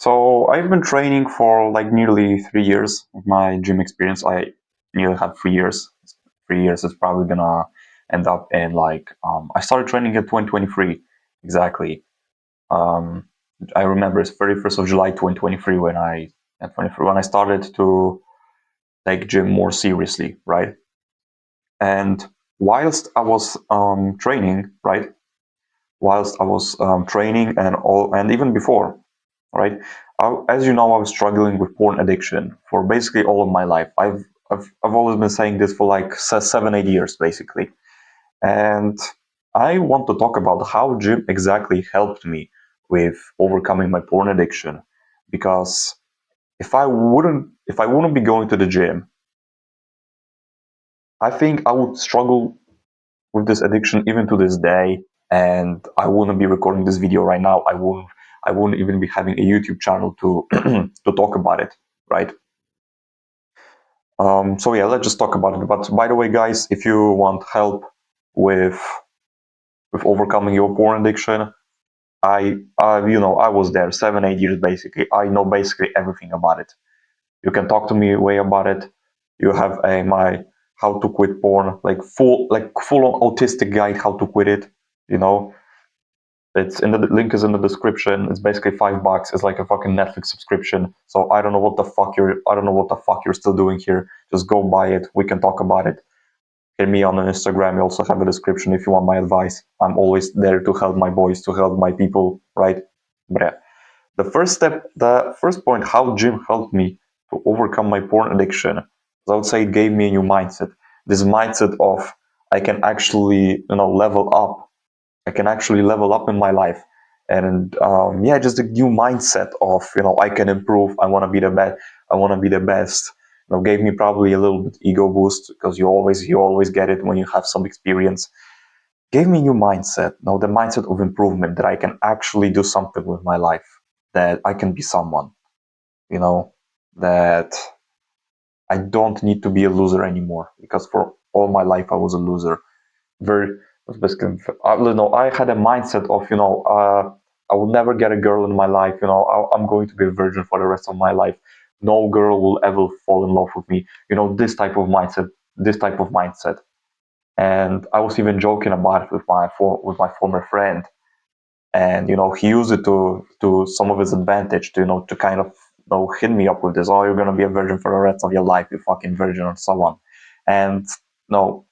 So I've been training for like nearly 3 years of my gym experience. I nearly have 3 years. 3 years is probably gonna end up in I started training in 2023 exactly. Um, I remember it's 31st of July 2023 when I started to take gym more seriously, right? And whilst I was training, right? Whilst I was training and even before, right? As you know, I was struggling with porn addiction for basically all of my life. I've always been saying this for like 7, 8 years, basically. And I want to talk about how gym exactly helped me with overcoming my porn addiction. Because if I wouldn't be going to the gym, I think I would struggle with this addiction even to this day, and I wouldn't be recording this video right now. I wouldn't even be having a YouTube channel to to talk about it, right? So yeah, let's just talk about it. But by the way, guys, if you want help with overcoming your porn addiction, I was there 7, 8 years basically. I know basically everything about it. You can talk to me way about it. You have my how to quit porn, full on autistic guide how to quit it. You know, it's in the link is in the description. It's basically $5. It's like a fucking Netflix subscription. So I don't know what the fuck you're still doing here. Just go buy it. We can talk about it. Hit me on Instagram. You also have a description if you want my advice. I'm always there to help my boys, to help my people, right? But yeah, the first point, how gym helped me to overcome my porn addiction, I would say it gave me a new mindset. This mindset of I can actually, level up. I can actually level up in my life, and yeah, just a new mindset of I can improve. I want to be the best. I want to be the best. Gave me probably a little bit ego boost because you always get it when you have some experience. Gave me a new mindset. The mindset of improvement, that I can actually do something with my life, that I can be someone. You know that I don't need to be a loser anymore, because for all my life I was a loser. Very basically, I had a mindset of I will never get a girl in my life. I'm going to be a virgin for the rest of my life. No girl will ever fall in love with me. This type of mindset. And I was even joking about it with my former friend, and he used it to some of his advantage, to kind of hit me up with this. Oh, you're gonna be a virgin for the rest of your life, you fucking virgin, or so on. And no,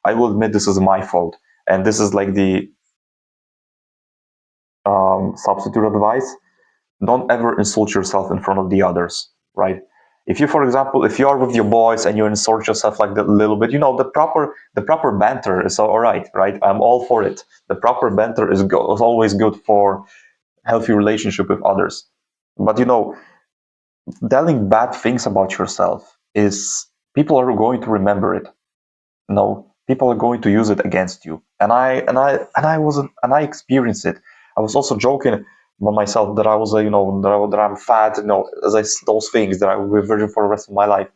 I will admit this is my fault, and this is like the substitute advice. Don't ever insult yourself in front of the others, right? If you, for example, if you are with your boys and you insult yourself like that a little bit, the proper banter is all right, right? I'm all for it. The proper banter is always good for healthy relationship with others. But telling bad things about yourself is, people are going to remember it. People are going to use it against you. And I experienced it. I was also joking about myself that I was, that I'm fat, those things, that I will be a virgin for the rest of my life,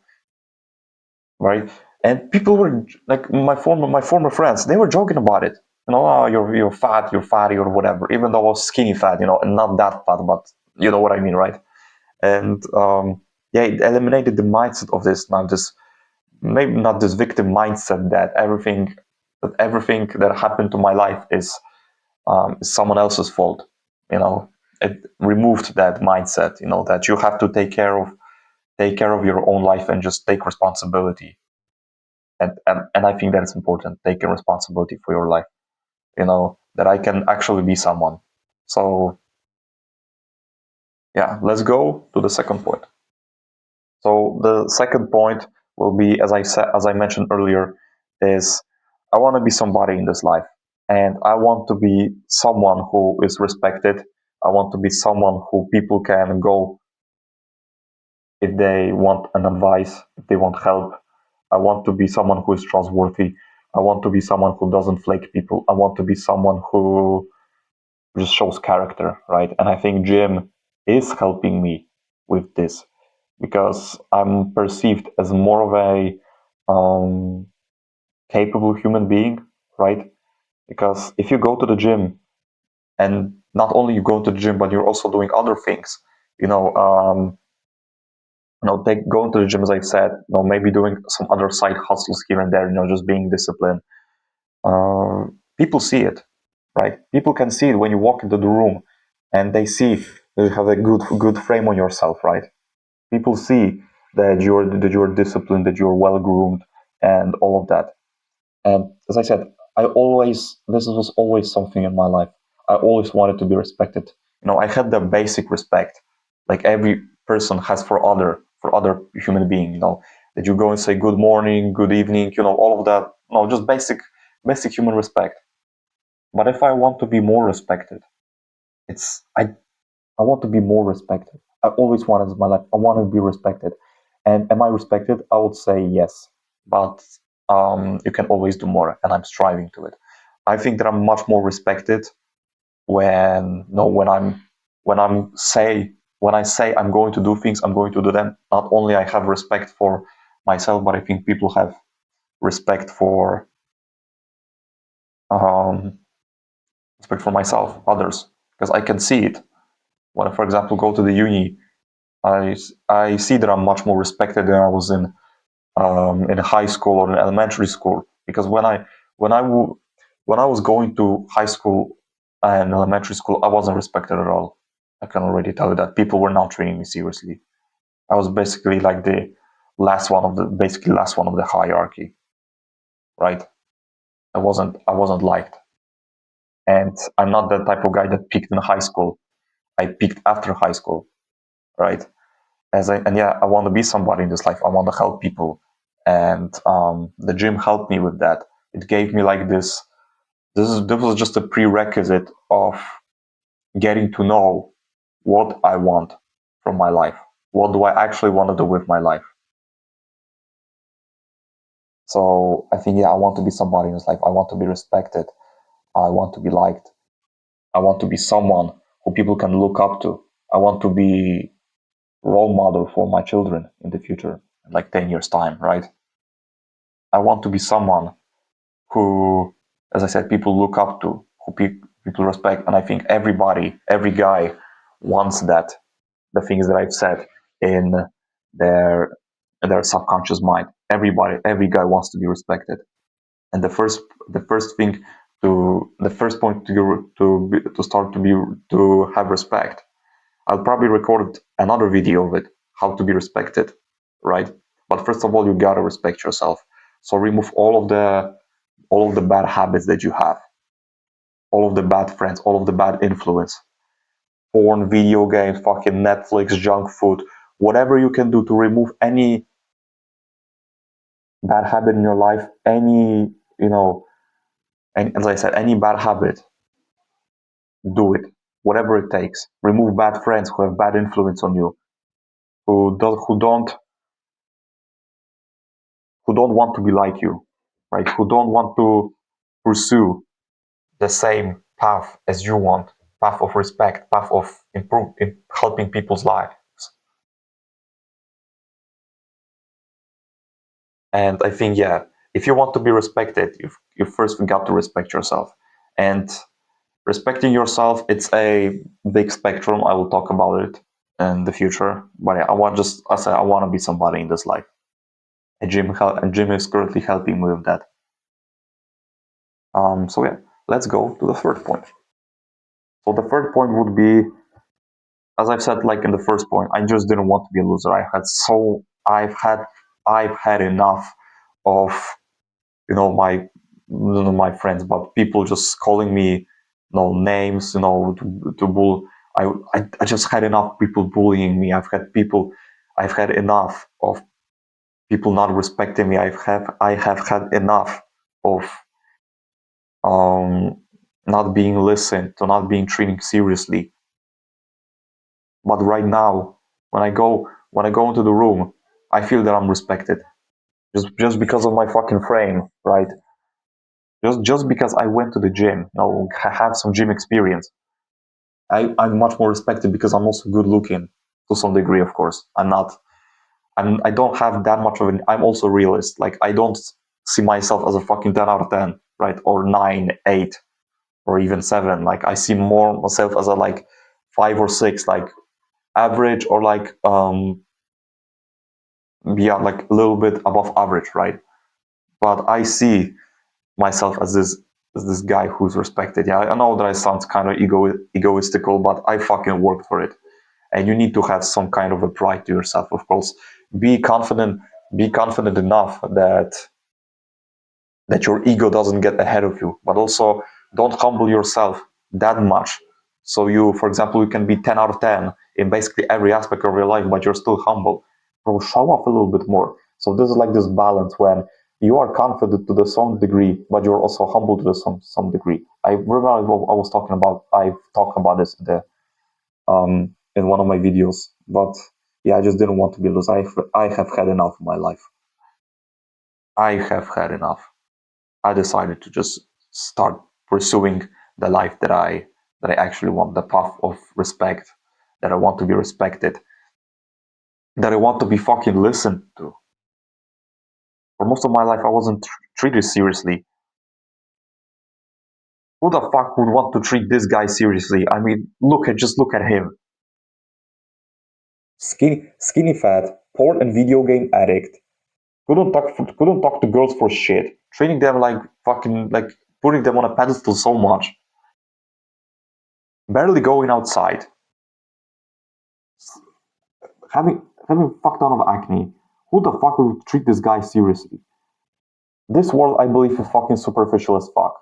right? And people were like, my former friends, they were joking about it. Oh, you're fat, you're fatty, or whatever. Even though I was skinny fat, and not that fat, but you know what I mean, right? And yeah, it eliminated the mindset of this, now this, maybe not this victim mindset, that everything that happened to my life is someone else's fault. It removed that mindset, that you have to take care of your own life and just take responsibility. And I think that it's important, taking responsibility for your life, that I can actually be someone. So yeah, let's go to the second point. So the second point will be, as I mentioned earlier, is I want to be somebody in this life, and I want to be someone who is respected. I want to be someone who people can go if they want an advice, if they want help. I want to be someone who is trustworthy. I want to be someone who doesn't flake people. I want to be someone who just shows character, right? And I think Jim is helping me with this, because I'm perceived as more of a capable human being, right? Because if you go to the gym, and not only you go to the gym, but you're also doing other things, Take going to the gym, as I said, maybe doing some other side hustles here and there, just being disciplined. Uh, People see it, right? People can see it when you walk into the room, and they see that you have a good frame on yourself, right? People see that you're disciplined, that you're well groomed, and all of that. And as I said, this was always something in my life. I always wanted to be respected. I had the basic respect, like every person has for other human being. That you go and say good morning, good evening, all of that. Just basic human respect. But if I want to be more respected, it's I want to be more respected. I always wanted in my life. I want to be respected. And am I respected? I would say yes. But you can always do more, and I'm striving to it. I think that I'm much more respected when no when I say I'm going to do things, I'm going to do them. Not only I have respect for myself, but I think people have respect for um, myself, others, because I can see it. When I, for example, go to the uni, I see that I'm much more respected than I was in high school or in elementary school. Because when I when I was going to high school and elementary school, I wasn't respected at all. I can already tell you that people were not treating me seriously. I was basically like the last one of the hierarchy, right? I wasn't liked, and I'm not the type of guy that peaked in high school. I peaked after high school, right? I want to be somebody in this life. I want to help people, and the gym helped me with that. It gave me like this. This was just a prerequisite of getting to know what I want from my life. What do I actually want to do with my life? So I think, I want to be somebody in this life. I want to be respected. I want to be liked. I want to be someone who people can look up to. I want to be role model for my children in the future, in like 10 years time, right? I want to be someone who, as I said, people look up to, who people respect. And I think every guy wants that, the things that I've said in their subconscious mind. Every guy wants to be respected. And the first point to start to have respect. I'll probably record another video of it, how to be respected, right? But first of all, you gotta respect yourself. So remove all of the bad habits that you have, all of the bad friends, all of the bad influence, porn, video games, fucking Netflix, junk food, whatever you can do to remove any bad habit in your life, and as I said, any bad habit, do it, whatever it takes. Remove bad friends who have bad influence on you, who don't want to be like you, right? Who don't want to pursue the same path as you want, path of respect, path of helping people's lives. And I think, if you want to be respected, you first got to respect yourself. And respecting yourself, it's a big spectrum. I will talk about it in the future. But I want to be somebody in this life. And gym is currently helping me with that. Let's go to the third point. So the third point would be, as I've said, like in the first point, I just didn't want to be a loser. I've had enough of my friends, but people just calling me names, to bull. I just had enough people bullying me. I've had enough of people not respecting me. I have had enough of um, not being listened to, not being treated seriously. But right now, when I go into the room, I feel that I'm respected just because of my fucking frame, right? Just because I went to the gym, I have some gym experience. I'm much more respected because I'm also good looking to some degree, of course. I don't have that much of an. I'm also a realist. Like, I don't see myself as a fucking 10 out of 10, right? Or 9, 8, or even 7. Like, I see more myself as a like 5 or 6. Like, average or like yeah, like a little bit above average, right? But I see myself as this guy who's respected. Yeah, I know that I sound kind of egoistical, but I fucking worked for it. And you need to have some kind of a pride to yourself, of course. Be confident. Be confident enough that your ego doesn't get ahead of you, but also don't humble yourself that much. So you, for example, you can be 10 out of 10 in basically every aspect of your life, but you're still humble. So show off a little bit more. So this is like this balance when you are confident to the some degree, but you're also humble to the some degree. I remember what I was talking about. I've talked about this in one of my videos, but yeah, I just didn't want to be loose. I have had enough of my life. I have had enough. I decided to just start pursuing the life that I actually want, the path of respect, that I want to be respected, that I want to be fucking listened to. For most of my life, I wasn't treated seriously. Who the fuck would want to treat this guy seriously? I mean, just look at him. Skinny fat, porn and video game addict. Couldn't talk to girls for shit. Treating them like fucking like putting them on a pedestal so much. Barely going outside. Having fuck ton of acne. Who the fuck would treat this guy seriously? This world, I believe, is fucking superficial as fuck.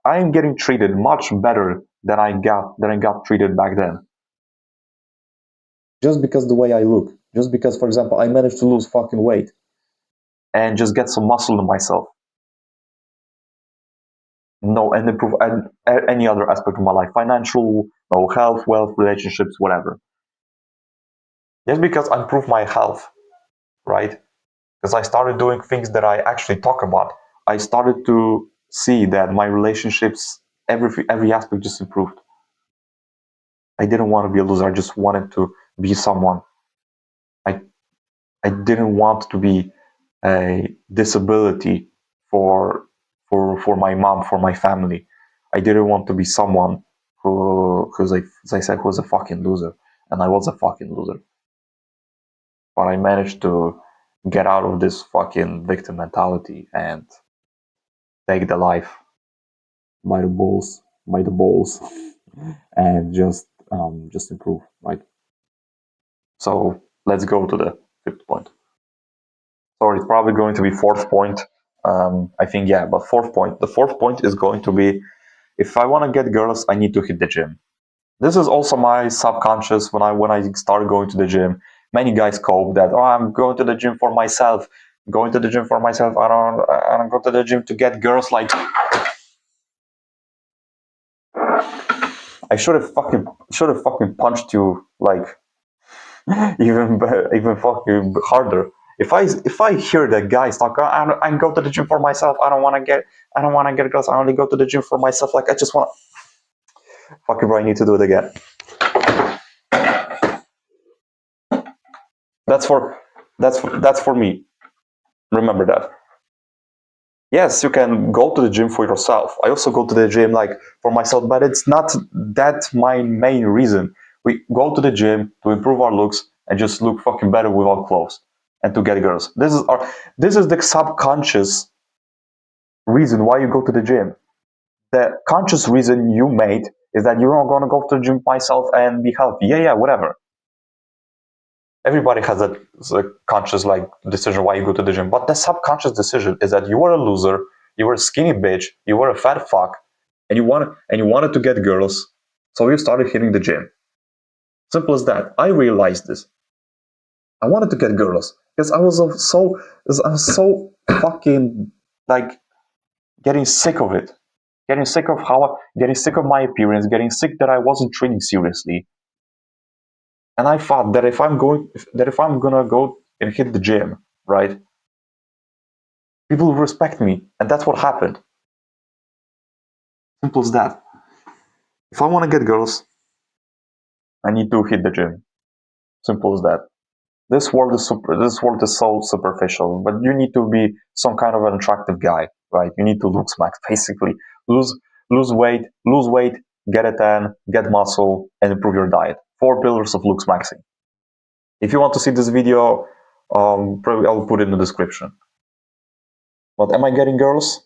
I am getting treated much better than I got treated back then. Just because the way I look. Just because, for example, I managed to lose fucking weight and just get some muscle in myself. No, and improve any other aspect of my life, financial, no, health, wealth, relationships, whatever. Just because I improved my health, right? Because I started doing things that I actually talk about. I started to see that my relationships, every aspect just improved. I didn't want to be a loser. I just wanted to be someone. I I didn't want to be a disability for my mom, for my family. I didn't want to be someone who's like, as I said, was a fucking loser, and I was a fucking loser. But I managed to get out of this fucking victim mentality and take the life by the balls, and just improve, right? So let's go to the fifth point. Sorry, it's probably going to be fourth point. I think yeah, but fourth point. The fourth point is going to be if I want to get girls, I need to hit the gym. This is also my subconscious when I started going to the gym. Many guys cope that I'm going to the gym for myself. Going to the gym for myself. I don't go to the gym to get girls. Like I should have fucking punched you like even fucking harder. If I hear that guys talk, I go to the gym for myself. I don't want to get girls. I only go to the gym for myself. Like I just want. Fucking bro, I need to do it again. That's for me. Remember that. Yes, you can go to the gym for yourself. I also go to the gym like for myself, but it's not that my main reason. We go to the gym to improve our looks and just look fucking better without clothes and to get girls. This is the subconscious reason why you go to the gym. The conscious reason you made is that you're not gonna go to the gym myself and be healthy. Yeah, whatever. Everybody has a conscious like decision why you go to the gym, but the subconscious decision is that you were a loser, you were a skinny bitch, you were a fat fuck, and you wanted to get girls, so you started hitting the gym. Simple as that. I realized this. I wanted to get girls because I was so fucking like getting sick of it, getting sick of getting sick of my appearance, getting sick that I wasn't training seriously. And I thought that if I'm gonna go and hit the gym, right, people will respect me, and that's what happened. Simple as that. If I want to get girls, I need to hit the gym. Simple as that. This world is so superficial, but you need to be some kind of an attractive guy, right? You need to look smack, basically. Lose weight, get a tan, get muscle, and improve your diet. 4 pillars of looks maxing. If you want to see this video, probably I'll put it in the description. But am I getting girls?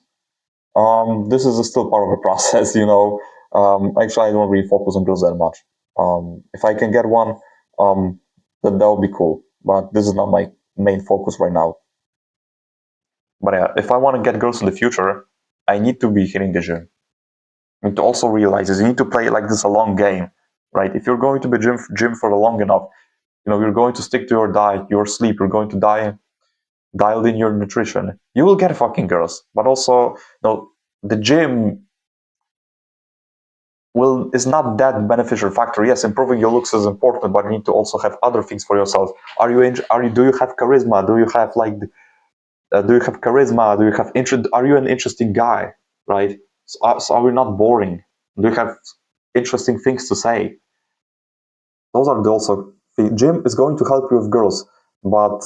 This is still part of the process, you know. Actually, I don't really focus on girls that much. If I can get one, then that would be cool. But this is not my main focus right now. But yeah, if I want to get girls in the future, I need to be hitting the gym. You need to also realize this. You need to play like this a long game, right? If you're going to be gym for long enough, you know, you're going to stick to your diet, your sleep, you're going to dial in your nutrition. You will get fucking girls. But also, you know, the gym is not that beneficial factor. Yes, improving your looks is important, but you need to also have other things for yourself. Do you have charisma? Do you have do you have charisma? Do you have interest? Are you an interesting guy? Right? So are you not boring? Do you have interesting things to say? Those are the also gym is going to help you with girls, but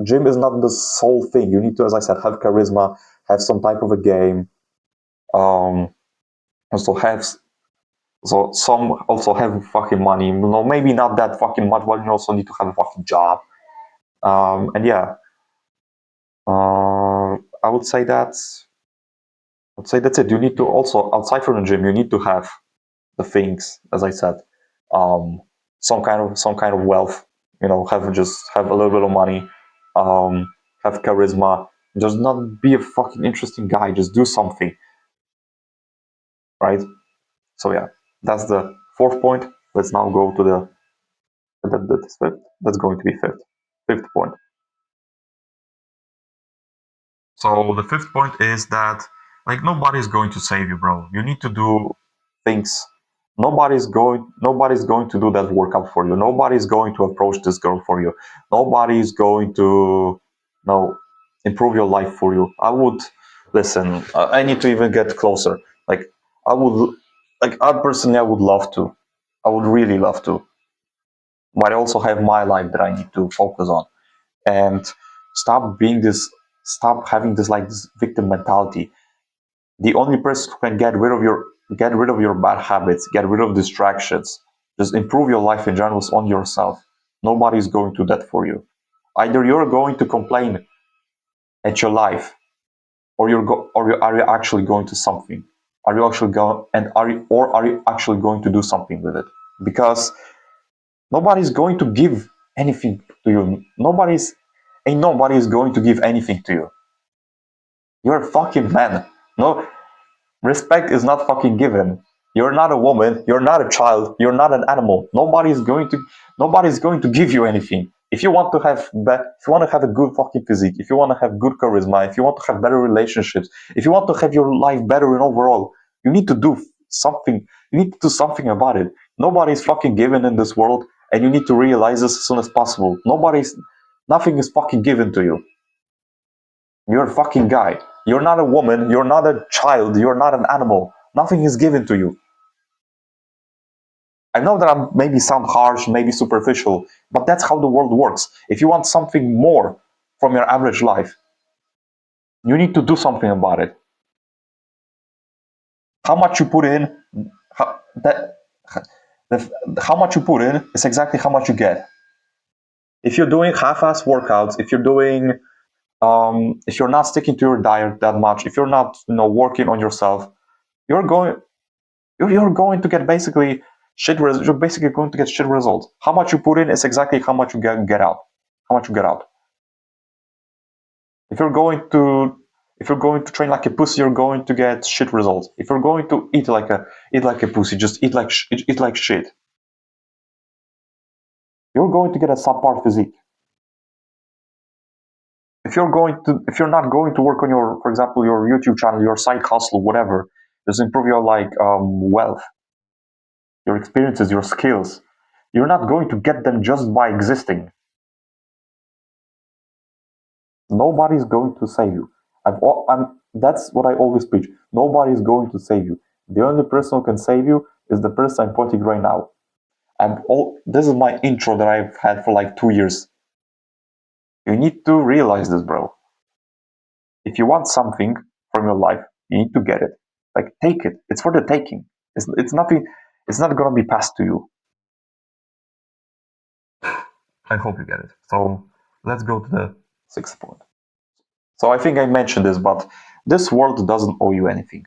gym is not the sole thing. You need to, as I said, have charisma, have some type of a game. Also have some also have fucking money. You know, maybe not that fucking much, but you also need to have a fucking job. And yeah, I would say that's it. You need to also outside from the gym, you need to have the things, as I said, some kind of wealth. You know, have a little bit of money, have charisma. Just not be a fucking interesting guy. Just do something, right? So yeah, that's the fourth point. Let's now go to that's fifth. That's going to be fifth point. So the fifth point is that like nobody's going to save you, bro. You need to do things. Nobody's going to do that workout for you. Nobody's going to approach this girl for you. Nobody's going to improve your life for you. I would listen. I need to even get closer. Like I would, I personally, I would love to. I would really love to. But I also have my life that I need to focus on and stop having this victim mentality. The only person who can get rid of your bad habits, get rid of distractions, just improve your life in general is on yourself. Nobody's going to do that for you. Either you're going to complain at your life, or are you actually going to something? Are you actually going and are you actually going to do something with it? Because nobody's going to give anything to you. Nobody is going to give anything to you. You're a fucking man. No, respect is not fucking given. You're not a woman. You're not a child. You're not an animal. Nobody's going to give you anything. If you want to have a good fucking physique, if you want to have good charisma, if you want to have better relationships, if you want to have your life better in overall, you need to do something. You need to do something about it. Nobody's fucking given in this world, and you need to realize this as soon as possible. Nothing is fucking given to you. You're a fucking guy. You're not a woman. You're not a child. You're not an animal. Nothing is given to you. I know that I maybe sound harsh, maybe superficial, but that's how the world works. If you want something more from your average life, you need to do something about it. How much you put in, how much you put in is exactly how much you get. If you're doing half-ass workouts, if you're not sticking to your diet that much, if you're not working on yourself, you're going to get basically you're basically going to get shit results. How much you put in is exactly how much you get out. How much you get out. If you're going to train like a pussy, you're going to get shit results. If you're going to eat like a pussy, just eat like shit, you're going to get a subpar physique. If you're not going to work on your, for example, your YouTube channel, your side hustle, whatever, just improve your wealth, your experiences, your skills, you're not going to get them just by existing. Nobody's going to save you. That's what I always preach. Nobody's going to save you. The only person who can save you is the person I'm pointing right now. This is my intro that I've had for like 2 years. You need to realize this, bro. If you want something from your life, you need to get it. Like, take it. It's for the taking. It's nothing. It's not gonna be passed to you. I hope you get it. So let's go to the sixth point. So I think I mentioned this, but this world doesn't owe you anything.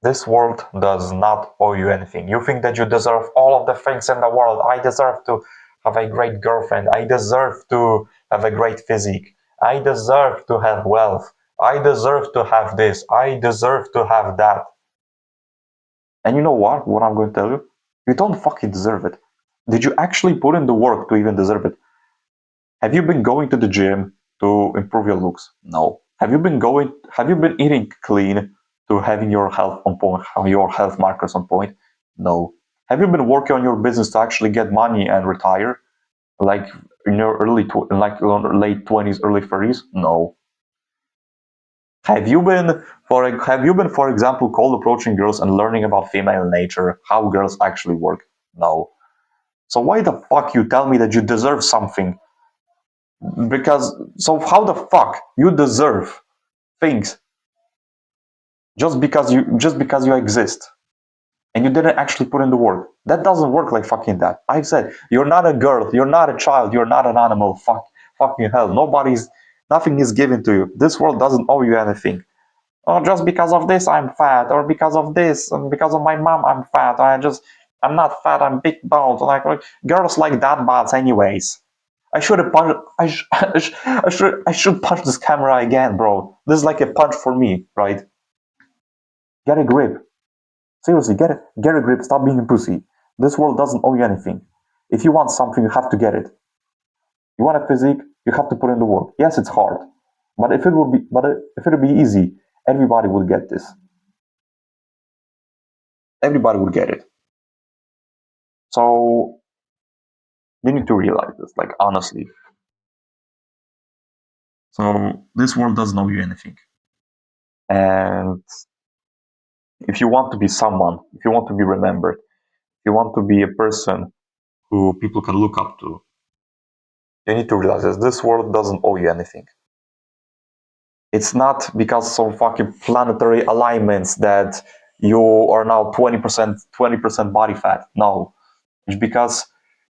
This world does not owe you anything. You think that you deserve all of the things in the world. I deserve to have a great girlfriend. I deserve to have a great physique. I deserve to have wealth. I deserve to have this. I deserve to have that. And you know what? What I'm going to tell you? You don't fucking deserve it. Did you actually put in the work to even deserve it? Have you been going to the gym to improve your looks? No. Have you been eating clean to having your health on point, have your health markers on point? No. Have you been working on your business to actually get money and retire? Like in your late 20s, early 30s? No. Have you been, for example, cold approaching girls and learning about female nature, how girls actually work? No. So why the fuck you tell me that you deserve something? So how the fuck you deserve things just because you exist and you didn't actually put in the work? That doesn't work like fucking that. I said you're not a girl, you're not a child, you're not an animal. Fucking hell, nothing is given to you. This world doesn't owe you anything. Oh, just because of this I'm fat, or because of this, and because of my mom I'm fat. I'm not fat, I'm big bald. Like girls like that balls anyways. I should have punched. I should punch this camera again, bro. This is like a punch for me, right? Get a grip. Seriously, get a grip. Stop being a pussy. This world doesn't owe you anything. If you want something, you have to get it. You want a physique, you have to put in the work. Yes, it's hard, but if it would be easy, everybody would get this. Everybody would get it. So you need to realize this, like honestly. So this world doesn't owe you anything. And if you want to be someone, if you want to be remembered, if you want to be a person who people can look up to, you need to realize this world doesn't owe you anything. It's not because some fucking planetary alignments that you are now 20% body fat. No. It's because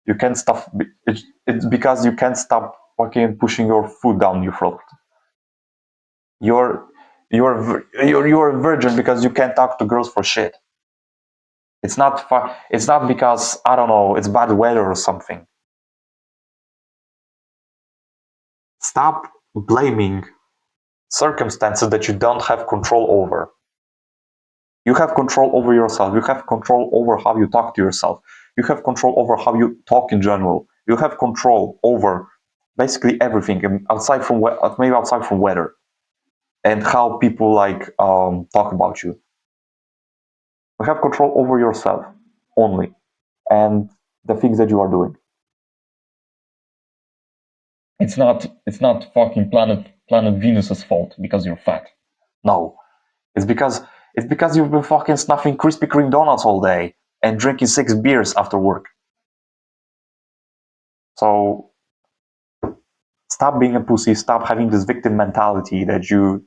you can't stop it's because you can't stop fucking pushing your food down your throat. You're a virgin because you can't talk to girls for shit. It's not because I don't know, it's bad weather or something. Stop blaming circumstances that you don't have control over. You have control over yourself. You have control over how you talk to yourself. You have control over how you talk in general. You have control over basically everything outside from weather and how people talk about you. You have control over yourself only and the things that you are doing. It's not fucking planet Venus's fault because you're fat. No. It's because you've been fucking snuffing Krispy Kreme donuts all day and drinking 6 beers after work. So stop being a pussy, stop having this victim mentality that you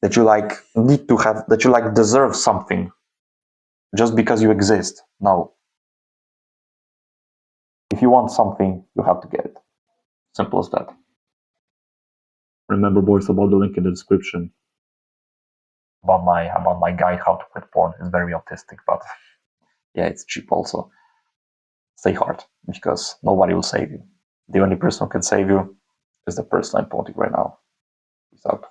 like need to have, that you like deserve something just because you exist. No. If you want something, you have to get it. Simple as that. Remember, boys, about the link in the description about my guide how to quit porn. It's very autistic, but yeah, it's cheap also. Stay hard because nobody will save you. The only person who can save you is the person I'm pointing right now. Peace out.